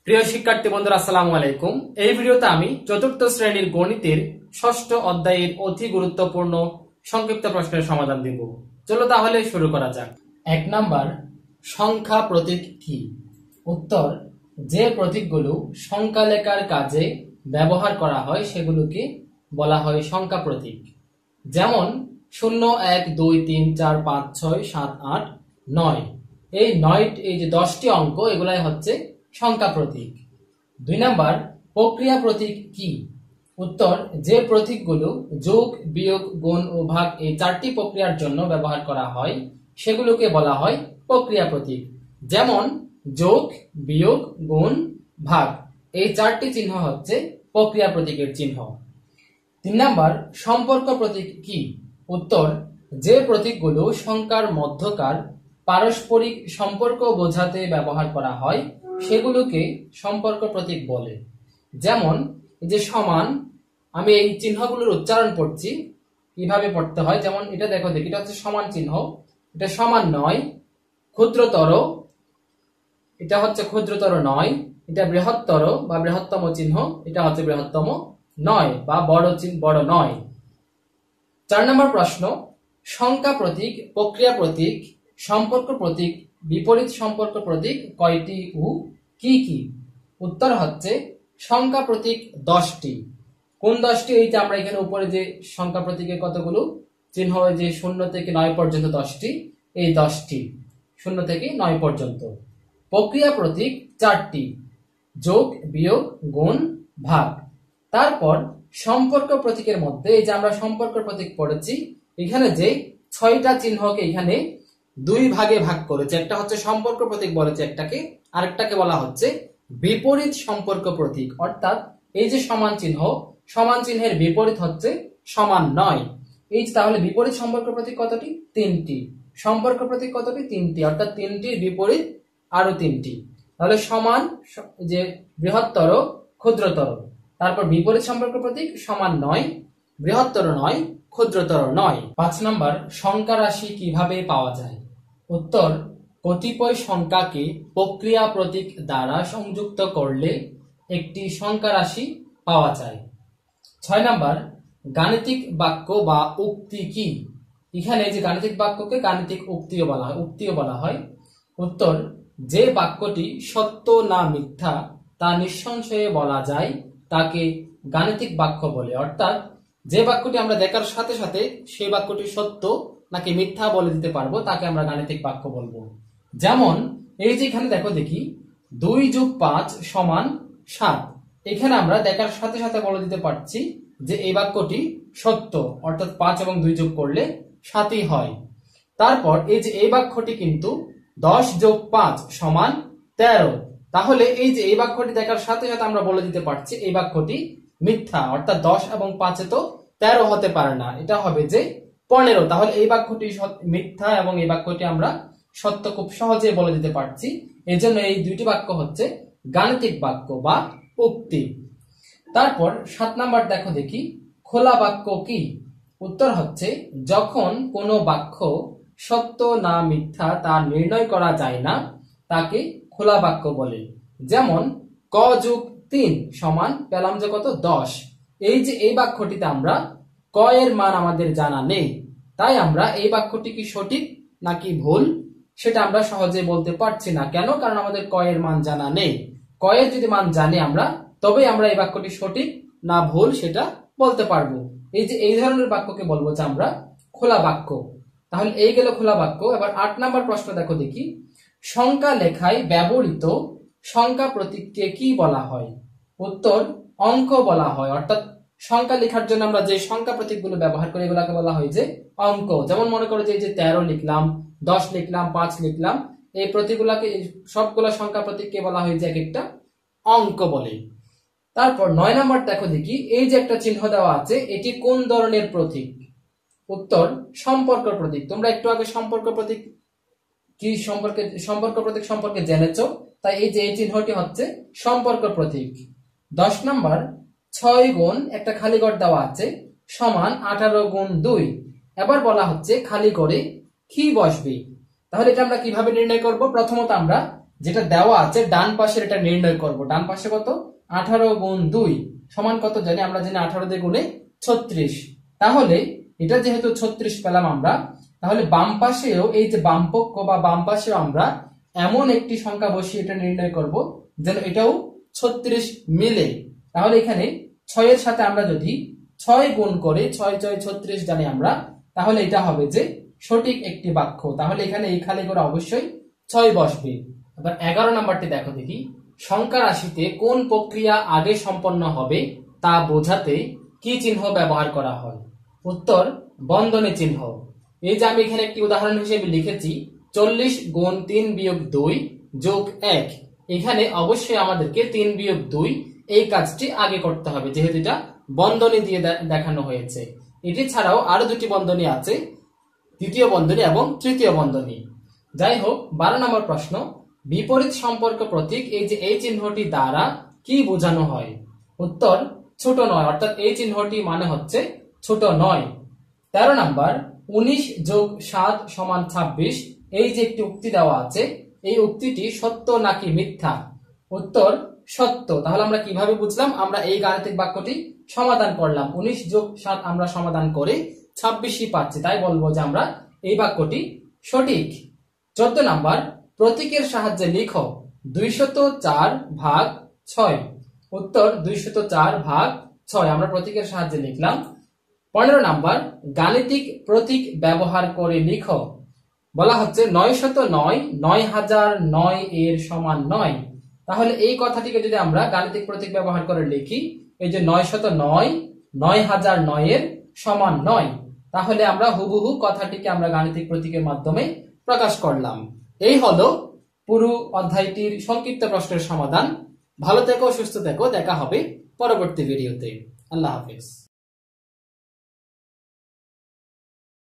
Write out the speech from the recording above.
প্রিয় শিক্ষার্থী বন্ধুরা, আসসালামু আলাইকুম। এই ভিডিওতে আমি চতুর্থ শ্রেণীর গণিতের ষষ্ঠ অধ্যায়ের অতি গুরুত্বপূর্ণ সংক্ষিপ্ত প্রশ্নের সমাধান দেব। চলো তাহলে শুরু করা যাক। 1 নাম্বার, সংখ্যা প্রতীক কি? উত্তর, যে প্রতীকগুলো সংখ্যা লেখার কাজে ব্যবহার করা হয় সেগুলোকে বলা হয় সংখ্যা প্রতীক। যেমন 0, 1, 2, 3, 4, 5, 6, 7, 8, 9। এই 9 এই যে 10টি অঙ্ক, এগুলাই হচ্ছে সংখ্যা প্রতীক। 2 নাম্বার, প্রক্রিয়া প্রতীক কি? উত্তর, যে প্রতীকগুলো যোগ, বিয়োগ, গুণ ও ভাগ এই 4টি প্রক্রিয়ার জন্য ব্যবহার করা হয় সেগুলোকে বলা হয় প্রক্রিয়া প্রতীক। যেমন যোগ, বিয়োগ, গুণ, ভাগ এই 4টি চিহ্ন হচ্ছে প্রক্রিয়া প্রতীকের চিহ্ন। 3 নাম্বার, সম্পর্ক প্রতীক কি? উত্তর, যে প্রতীকগুলো সংখ্যার মধ্যকার পারস্পরিক সম্পর্ক বোঝাতে ব্যবহার করা হয় সেগুলোকে সম্পর্ক প্রতীক বলে। যেমন এই যে সমান, আমি এই চিহ্নগুলোর উচ্চারণ পড়ছি, কিভাবে পড়তে হয়। যেমন এটা দেখো, এটা হচ্ছে সমান চিহ্ন, এটা সমান নয়। ক্ষুদ্রতর, এটা হচ্ছে ক্ষুদ্রতর নয়। এটা বৃহত্তর বা বৃহত্তম চিহ্ন, এটা হচ্ছে বৃহত্তম নয় বা বড় নয়। 4 নম্বর প্রশ্ন, সংখ্যা প্রতীক, প্রক্রিয়া প্রতীক, সম্পর্ক প্রতীক, বিপরীত সম্পর্ক প্রতীক কয়টি ও কি কি? উত্তর হচ্ছে সংখ্যা প্রতীক 10টি। কোন 10টি? এই যে আমরা এখানে উপরে যে সংখ্যা প্রতীকের কতগুলো চিহ্ন, যে 0 থেকে 9 পর্যন্ত 10টি, এই 10টি 0 থেকে 9 পর্যন্ত। প্রক্রিয়া প্রতীক 4টি, যোগ, বিয়োগ, গুণ, ভাগ। তারপর সম্পর্ক প্রতীকের মধ্যে এই যে আমরা সম্পর্ক প্রতীক পড়েছি, এখানে যে 6টা চিহ্নকে এখানে 2 ভাগে ভাগ করেছে। একটা হচ্ছে সম্পর্ক প্রতীক বলেছে একটাকে, আরেকটাকে বলা হচ্ছে বিপরীত সম্পর্ক প্রতীক। অর্থাৎ এই যে সমান চিহ্ন, সমান চিহ্নের বিপরীত হচ্ছে সমান নয়। এই তাহলে বিপরীত সম্পর্ক প্রতীক কতটি? 3টি। সম্পর্ক প্রতীক কতটি? 3টি। অর্থাৎ 3টির বিপরীত আরো 3টি। তাহলে সমান, যে বৃহত্তর, ক্ষুদ্রতর। তারপর বিপরীত সম্পর্ক প্রতীক সমান নয়, বৃহত্তর নয়, ক্ষুদ্রতর নয়। 5 নাম্বার, সংখ্যা রাশি কিভাবে পাওয়া যায়? উত্তর, কতিপয় সংখ্যাকে প্রক্রিয়া প্রতীক দ্বারা সংযুক্ত করলে একটি সংখ্যা রাশি পাওয়া যায়। 6 নাম্বার, গাণিতিক বাক্য বা উক্তি কি? এখানে যে গাণিতিক বাক্যকে গাণিতিক উক্তিও বলা হয়। উত্তর, যে বাক্যটি সত্য না মিথ্যা তা নিঃসংশয়ে বলা যায় তাকে গাণিতিক বাক্য বলে। অর্থাৎ যে বাক্যটি আমরা দেখার সাথে সাথে সেই বাক্যটি সত্য নাকি মিথ্যা বলে দিতে পারবো তাকে আমরা গাণিতিক বাক্য বলবো। যেমন এই যে এখানে দেখো, 2 + 5 = 7। এখানে আমরা দেখার সাথে সাথে বলে দিতে পারছি যে এই বাক্যটি সত্য, অর্থাৎ 5 এবং 2 যোগ করলে 7ই হয়। তারপর এই যে এই বাক্যটি কিন্তু 10 + 5 = 13। তাহলে এই যে এই বাক্যটি দেখার সাথে সাথে আমরা বলে দিতে পারছি এই বাক্যটি মিথ্যা, অর্থাৎ 10 এবং 5-এ তো 13 হতে পারে না, এটা হবে যে 15। তাহলে এই বাক্যটি মিথ্যা এবং এই বাক্যটি আমরা সত্য খুব সহজে বলে দিতে পারছি। এজন্য এই দুইটি বাক্য হচ্ছে গাণিতিক বাক্য বা উক্তি। তারপর 7 নাম্বার দেখো, খোলা বাক্য কি? উত্তর হচ্ছে, যখন কোনো বাক্য সত্য না মিথ্যা তা নির্ণয় করা যায় না তাকে খোলা বাক্য বলে। যেমন ক + 3 = পেলাম যে কত? 10। এই যে এই বাক্যটিতে আমরা ক এর মান আমাদের জানা নেই, তাই আমরা এই বাক্যটি কি সঠিক নাকি ভুল সেটা আমরা সহজে বলতে পারছি না। কেন? কারণ আমাদের ক এর মান জানা নেই। ক এর যদি মান জানি আমরা, তবেই আমরা এই বাক্যটি সঠিক না ভুল সেটা বলতে পারবো। এই যে এই ধরনের বাক্যকে বলবো যে আমরা খোলা বাক্য। তাহলে এই গেল খোলা বাক্য। এবার 8 নাম্বার প্রশ্ন দেখো, সংখ্যা লেখায় ব্যবহৃত সংখ্যা প্রতীককে কি বলা হয়? উত্তর, অঙ্ক বলা হয়। অর্থাৎ সংখ্যা লেখার জন্য আমরা যে সংখ্যা প্রতীকগুলো ব্যবহার করি এগুলোকে বলা হয় যে অঙ্ক। যেমন মনে করো যে 13 লিখলাম, 10 লিখলাম, 5 লিখলাম, এই প্রতীকগুলোকে, সবগুলো সংখ্যা প্রতীককে বলা হয় যে এক একটা অঙ্ক বলে। তারপর 9 নাম্বার দেখো, এই যে একটা চিহ্ন দেওয়া আছে, এটি কোন ধরনের প্রতীক? উত্তর, সম্পর্ক প্রতীক। তোমরা একটু আগে সম্পর্ক প্রতীক কি সম্পর্ক প্রতীক সম্পর্কে জেনেছো, তাই এই যে এই চিহ্নটি হচ্ছে সম্পর্ক প্রতীক। 10 নাম্বার, 6 গুণ একটা খালি ঘর দেওয়া আছে সমান 18 গুণ 2। এবার বলা হচ্ছে খালি ঘরে কি বসবে। তাহলে এটা আমরা কিভাবে নির্ণয় করব? প্রথমত আমরা যেটা দেওয়া আছে ডান পাশের এটা নির্ণয় করব। ডান পাশে কত? 18 গুণ 2 সমান কত জানি? আমরা জানি 18 দিয়ে গুণে 36। তাহলে এটা যেহেতু 36 পেলাম আমরা, তাহলে বাম পাশেও এই যে বাম পক্ষ বা বাম পাশেও আমরা এমন একটি সংখ্যা বসিয়ে এটা নির্ণয় করব যেন এটাও 36 মিলে। তাহলে এখানে 6 এর সাথে আমরা যদি 6 গুণ করে 6 6 36 জানি আমরা, তাহলে এটা হবে যে সঠিক একটি বাক্য। তাহলে এখানে এই খালি করে অবশ্যই 6 বসবে। এবার 11 নাম্বারটি দেখো দেখি, সংখ্যা রাশিতে কোন প্রক্রিয়া আগে সম্পন্ন হবে তা বোঝাতে কি চিহ্ন ব্যবহার করা হয়? উত্তর, বন্ধনী চিহ্ন। এই যে আমি এখানে একটি উদাহরণ হিসেবে লিখেছি 40 গুণ 3 বিয়োগ 2 যোগ 1। এখানে অবশ্যই আমাদেরকে 3 বিয়োগ 2 এই কাজটি আগে করতে হবে, যেহেতু এটা বন্ধনী দিয়ে দেখানো হয়েছে। এটি ছাড়াও আরো দুটি বন্ধনী আছে, দ্বিতীয় বন্ধনী এবং তৃতীয় বন্ধনী। যাই হোক, 12 নম্বর প্রশ্ন, বিপরীত সম্পর্ক প্রতীক এই যে এই চিহ্নটি দ্বারা কি বোঝানো হয়? উত্তর, ছোট নয়, অর্থাৎ এই চিহ্নটি মানে হচ্ছে ছোট নয়। 13 নাম্বার, 19 যোগ 7 সমান 26 এই যে একটি উক্তি দেওয়া আছে, এই উক্তিটি সত্য নাকি মিথ্যা? উত্তর, সত্য। তাহলে আমরা কিভাবে বুঝলাম? আমরা এই গাণিতিক বাক্যটি সমাধান করলাম, 19 যোগ 7 আমরা সমাধান করে 26ই পাচ্ছি, তাই বলবো যে আমরা এই বাক্যটি সঠিক। 14 নাম্বার, প্রতীকের সাহায্যে লিখো 204 ভাগ 6। উত্তর, 204 ভাগ 6 আমরা প্রতীকের সাহায্যে লিখলাম। 15 নাম্বার, গাণিতিক প্রতীক ব্যবহার করে লিখো। বলা হচ্ছে 909 9009 এর সমান 9। তাহলে এই কথাটিকে যদি আমরা গাণিতিক প্রতীক ব্যবহার করে লিখি, এই যে 909 9009 এর সমান 9, তাহলে আমরা হুবহু কথাটিকে আমরা গাণিতিক প্রতীকের মাধ্যমে প্রকাশ করলাম। এই হলো পুরো অধ্যায়টির সংক্ষিপ্ত প্রশ্নের সমাধান। ভালো থেকো, সুস্থ থেকো, দেখা হবে পরবর্তী ভিডিওতে। আল্লাহ হাফেজ।